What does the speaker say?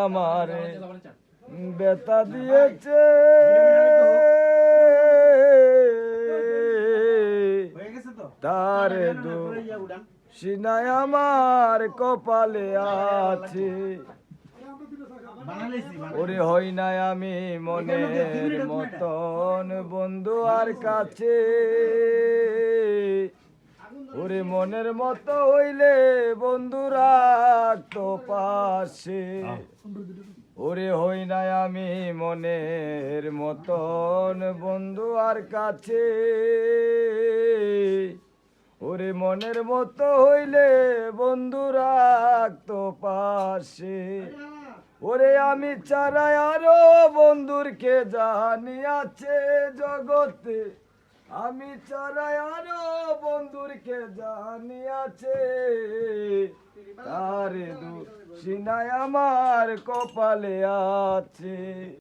আমার বেতা দিয়েছে তারে সিনায় আমার কপালে আছে। ওরে হই নাই আমি মনের মতন বন্ধু আর কাছে। ওরে মনের মতো হইলে বন্ধু রাখতো পাশে। ওরে হই নাই আমি মনের মতন বন্ধু আর কাছে। ওরে মনের মতো হইলে বন্ধু রাখতো পাশে। ওরে আমি চারাই আরো বন্ধুর কে জানি আছে জগতে। আমি চারাই আরো বন্ধুর কে জানি আছে। তারে সিনায় আমার কপালে আছে।